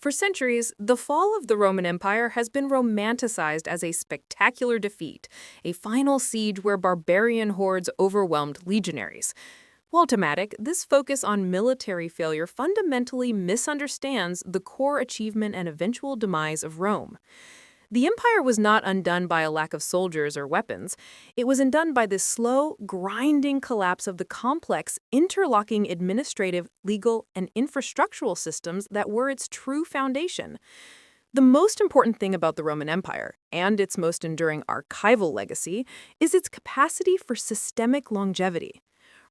For centuries, the fall of the Roman Empire has been romanticized as a spectacular defeat, a final siege where barbarian hordes overwhelmed legionaries. While dramatic, this focus on military failure fundamentally misunderstands the core achievement and eventual demise of Rome. The empire was not undone by a lack of soldiers or weapons. It was undone by the slow, grinding collapse of the complex, interlocking administrative, legal, and infrastructural systems that were its true foundation. The most important thing about the Roman Empire, and its most enduring archival legacy, is its capacity for systemic longevity.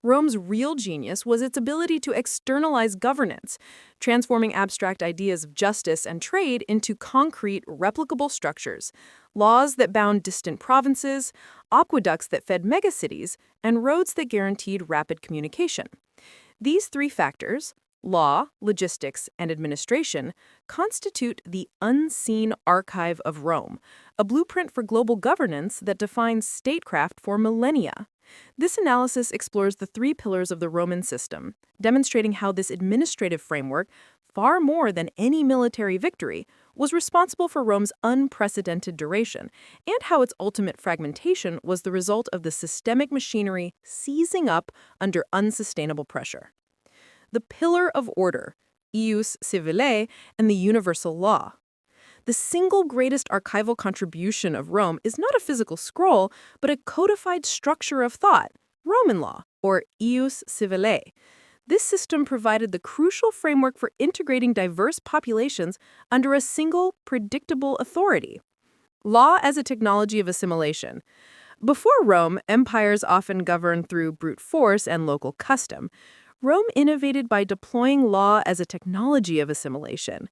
Rome's real genius was its ability to externalize governance, transforming abstract ideas of justice and trade into concrete, replicable structures, laws that bound distant provinces, aqueducts that fed megacities, and roads that guaranteed rapid communication. These three factors, law, logistics, and administration, constitute the unseen archive of Rome, a blueprint for global governance that defines statecraft for millennia. This analysis explores the three pillars of the Roman system, demonstrating how this administrative framework, far more than any military victory, was responsible for Rome's unprecedented duration, and how its ultimate fragmentation was the result of the systemic machinery seizing up under unsustainable pressure. The pillar of order, ius civile, and the universal law. The single greatest archival contribution of Rome is not a physical scroll, but a codified structure of thought, Roman law, or ius civile. This system provided the crucial framework for integrating diverse populations under a single, predictable authority. Law as a technology of assimilation. Before Rome, empires often governed through brute force and local custom. Rome innovated by deploying law as a technology of assimilation.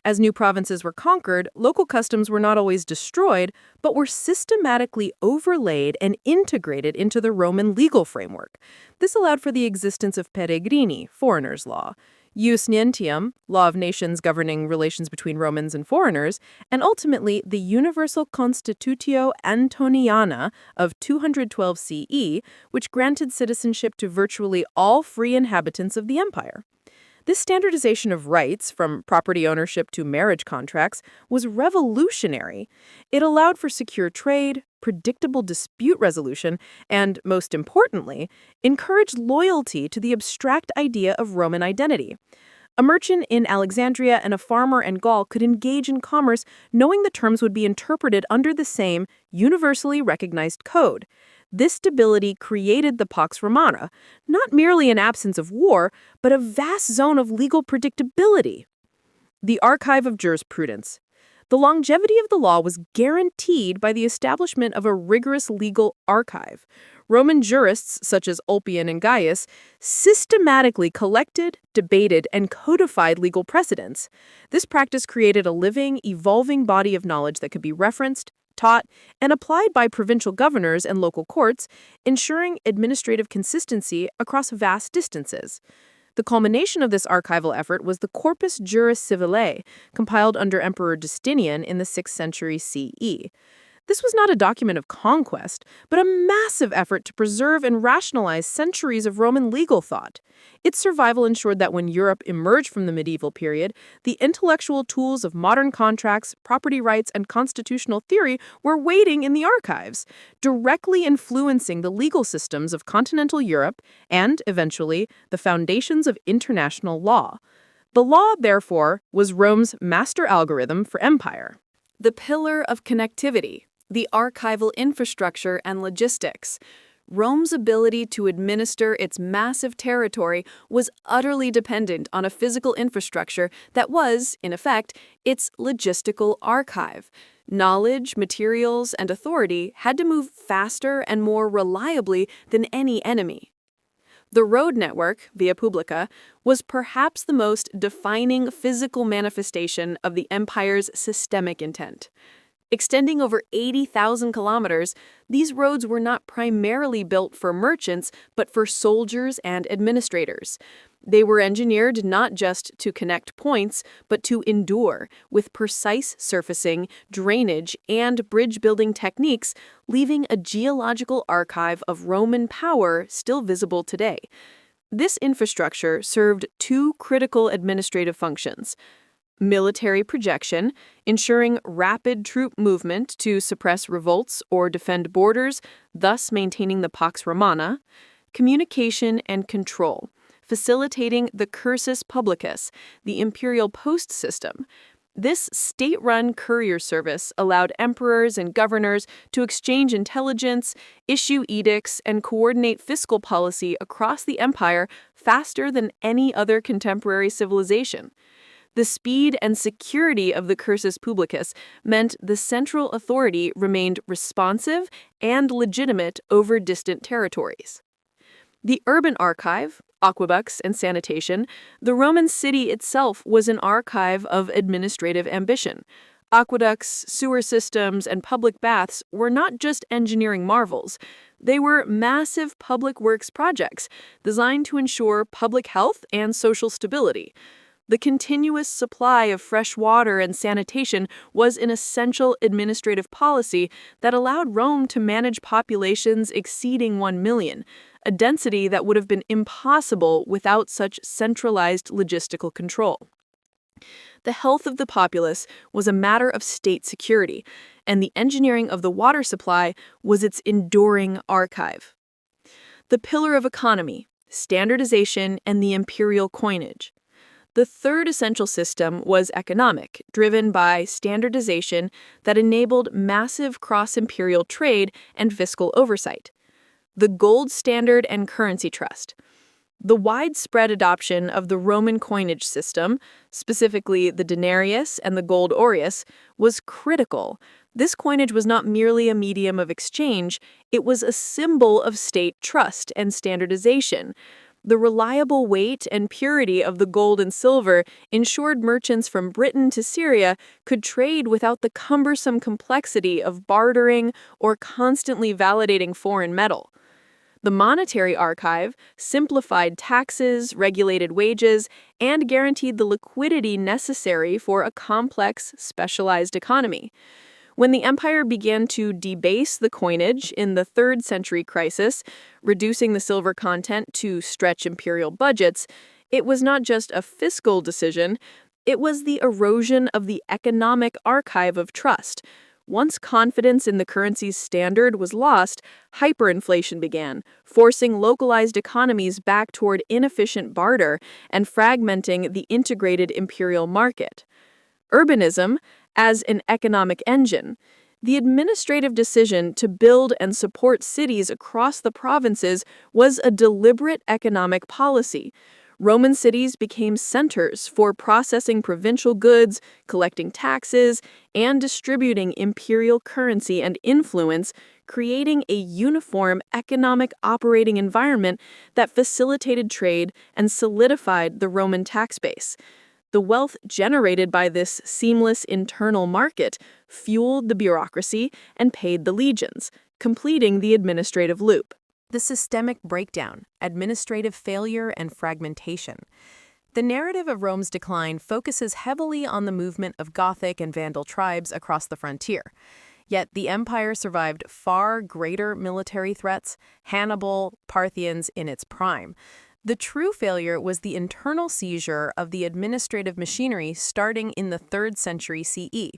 As new provinces were conquered, local customs were not always destroyed, but were systematically overlaid and integrated into the Roman legal framework. This allowed for the existence of peregrini, foreigners' law, jus nientium, law of nations governing relations between Romans and foreigners, and ultimately the Universal Constitutio Antoniana of 212 CE, which granted citizenship to virtually all free inhabitants of the empire. This standardization of rights, from property ownership to marriage contracts, was revolutionary. It allowed for secure trade, predictable dispute resolution, and, most importantly, encouraged loyalty to the abstract idea of Roman identity. A merchant in Alexandria and a farmer in Gaul could engage in commerce knowing the terms would be interpreted under the same, universally recognized code. This stability created the Pax Romana, not merely an absence of war, but a vast zone of legal predictability. The archive of jurisprudence. The longevity of the law was guaranteed by the establishment of a rigorous legal archive. Roman jurists, such as Ulpian and Gaius, systematically collected, debated, and codified legal precedents. This practice created a living, evolving body of knowledge that could be referenced, taught, and applied by provincial governors and local courts, ensuring administrative consistency across vast distances. The culmination of this archival effort was the Corpus Juris Civile, compiled under Emperor Justinian in the 6th century CE. This was not a document of conquest, but a massive effort to preserve and rationalize centuries of Roman legal thought. Its survival ensured that when Europe emerged from the medieval period, the intellectual tools of modern contracts, property rights, and constitutional theory were waiting in the archives, directly influencing the legal systems of continental Europe and, eventually, the foundations of international law. The law, therefore, was Rome's master algorithm for empire. The pillar of connectivity. The archival infrastructure and logistics. Rome's ability to administer its massive territory was utterly dependent on a physical infrastructure that was, in effect, its logistical archive. Knowledge, materials, and authority had to move faster and more reliably than any enemy. The road network, Via Publica, was perhaps the most defining physical manifestation of the empire's systemic intent. Extending over 80,000 kilometers, these roads were not primarily built for merchants, but for soldiers and administrators. They were engineered not just to connect points, but to endure, with precise surfacing, drainage, and bridge-building techniques, leaving a geological archive of Roman power still visible today. This infrastructure served two critical administrative functions. Military projection, ensuring rapid troop movement to suppress revolts or defend borders, thus maintaining the Pax Romana. Communication and control, facilitating the cursus publicus, the imperial post system. This state-run courier service allowed emperors and governors to exchange intelligence, issue edicts, and coordinate fiscal policy across the empire faster than any other contemporary civilization. The speed and security of the cursus publicus meant the central authority remained responsive and legitimate over distant territories. The urban archive, aqueducts and sanitation, the Roman city itself was an archive of administrative ambition. Aqueducts, sewer systems, and public baths were not just engineering marvels. They were massive public works projects designed to ensure public health and social stability. The continuous supply of fresh water and sanitation was an essential administrative policy that allowed Rome to manage populations exceeding 1 million, a density that would have been impossible without such centralized logistical control. The health of the populace was a matter of state security, and the engineering of the water supply was its enduring archive. The pillar of economy, standardization, and the imperial coinage. The third essential system was economic, driven by standardization that enabled massive cross-imperial trade and fiscal oversight. The gold standard and currency trust. The widespread adoption of the Roman coinage system, specifically the denarius and the gold aureus, was critical. This coinage was not merely a medium of exchange, it was a symbol of state trust and standardization. The reliable weight and purity of the gold and silver ensured merchants from Britain to Syria could trade without the cumbersome complexity of bartering or constantly validating foreign metal. The monetary archive simplified taxes, regulated wages, and guaranteed the liquidity necessary for a complex, specialized economy. When the empire began to debase the coinage in the 3rd century crisis, reducing the silver content to stretch imperial budgets, it was not just a fiscal decision, it was the erosion of the economic archive of trust. Once confidence in the currency's standard was lost, hyperinflation began, forcing localized economies back toward inefficient barter and fragmenting the integrated imperial market. Urbanism, as an economic engine, the administrative decision to build and support cities across the provinces was a deliberate economic policy. Roman cities became centers for processing provincial goods, collecting taxes, and distributing imperial currency and influence, creating a uniform economic operating environment that facilitated trade and solidified the Roman tax base. The wealth generated by this seamless internal market fueled the bureaucracy and paid the legions, completing the administrative loop. The systemic breakdown, administrative failure, and fragmentation. The narrative of Rome's decline focuses heavily on the movement of Gothic and Vandal tribes across the frontier. Yet the empire survived far greater military threats, Hannibal, Parthians in its prime. The true failure was the internal seizure of the administrative machinery starting in the 3rd century CE.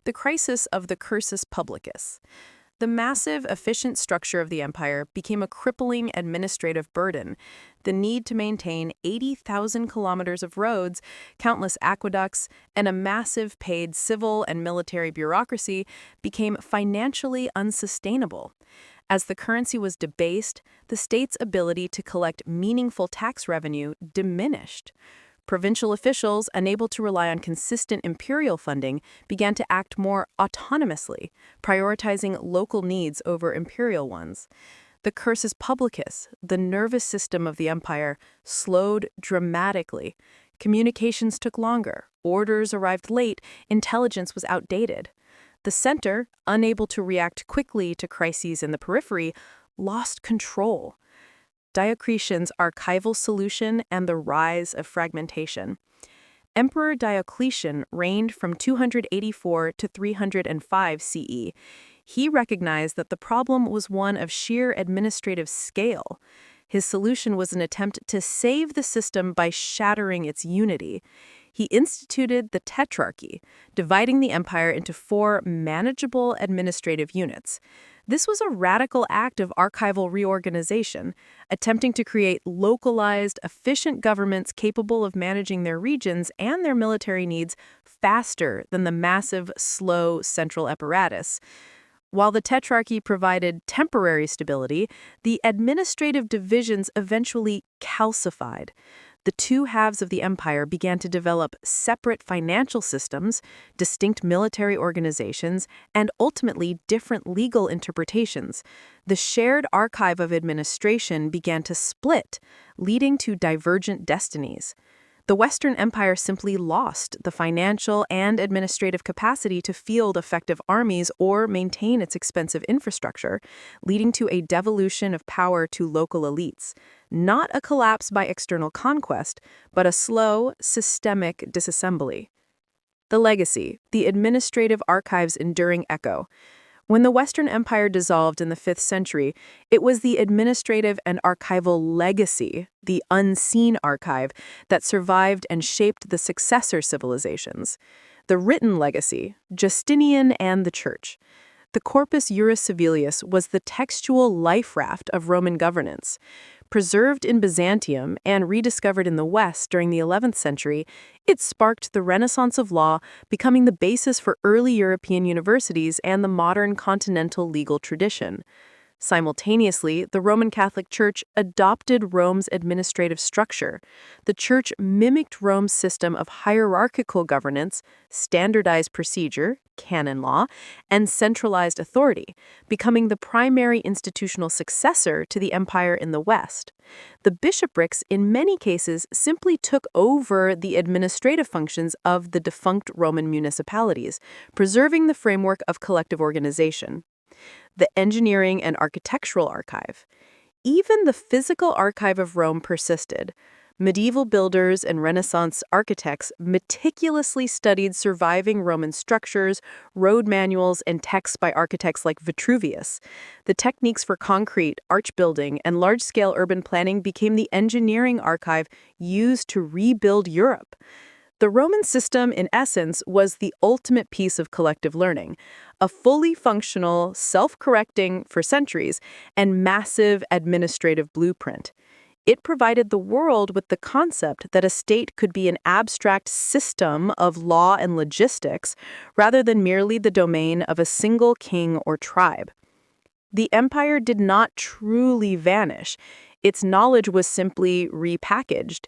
The crisis of the cursus publicus. The massive, efficient structure of the empire became a crippling administrative burden. The need to maintain 80,000 kilometers of roads, countless aqueducts, and a massive paid civil and military bureaucracy became financially unsustainable. As the currency was debased, the state's ability to collect meaningful tax revenue diminished. Provincial officials, unable to rely on consistent imperial funding, began to act more autonomously, prioritizing local needs over imperial ones. The cursus publicus, the nervous system of the empire, slowed dramatically. Communications took longer, orders arrived late, intelligence was outdated. The center, unable to react quickly to crises in the periphery, lost control. Diocletian's archival solution and the rise of fragmentation. Emperor Diocletian reigned from 284 to 305 CE. He recognized that the problem was one of sheer administrative scale. His solution was an attempt to save the system by shattering its unity. he instituted the Tetrarchy, dividing the empire into 4 manageable administrative units. This was a radical act of archival reorganization, attempting to create localized, efficient governments capable of managing their regions and their military needs faster than the massive, slow central apparatus. While the Tetrarchy provided temporary stability, the administrative divisions eventually calcified. The 2 halves of the empire began to develop separate financial systems, distinct military organizations, and ultimately different legal interpretations. The shared archive of administration began to split, leading to divergent destinies. The Western Empire simply lost the financial and administrative capacity to field effective armies or maintain its expensive infrastructure, leading to a devolution of power to local elites. Not a collapse by external conquest, but a slow, systemic disassembly. The legacy, the administrative archive's enduring echo. When the Western Empire dissolved in the 5th century, it was the administrative and archival legacy, the unseen archive, that survived and shaped the successor civilizations. The written legacy, Justinian and the Church. The Corpus Juris Civilius was the textual life raft of Roman governance. Preserved in Byzantium and rediscovered in the West during the 11th century, it sparked the Renaissance of law, becoming the basis for early European universities and the modern continental legal tradition. Simultaneously, the Roman Catholic Church adopted Rome's administrative structure. The Church mimicked Rome's system of hierarchical governance, standardized procedure, canon law, and centralized authority, becoming the primary institutional successor to the empire in the West. The bishoprics, in many cases, simply took over the administrative functions of the defunct Roman municipalities, preserving the framework of collective organization. The engineering and architectural archive. Even the physical archive of Rome persisted. Medieval builders and Renaissance architects meticulously studied surviving Roman structures, road manuals, and texts by architects like Vitruvius. The techniques for concrete, arch building, and large-scale urban planning became the engineering archive used to rebuild Europe. The Roman system, in essence, was the ultimate piece of collective learning, a fully functional, self-correcting for centuries, and massive administrative blueprint. It provided the world with the concept that a state could be an abstract system of law and logistics rather than merely the domain of a single king or tribe. The empire did not truly vanish. Its knowledge was simply repackaged.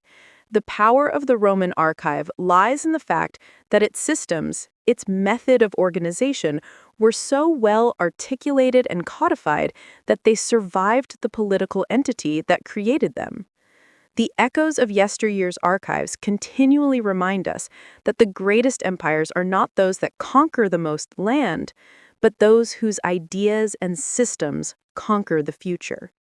The power of the Roman archive lies in the fact that its systems, its method of organization, were so well articulated and codified that they survived the political entity that created them. The echoes of yesteryear's archives continually remind us that the greatest empires are not those that conquer the most land, but those whose ideas and systems conquer the future.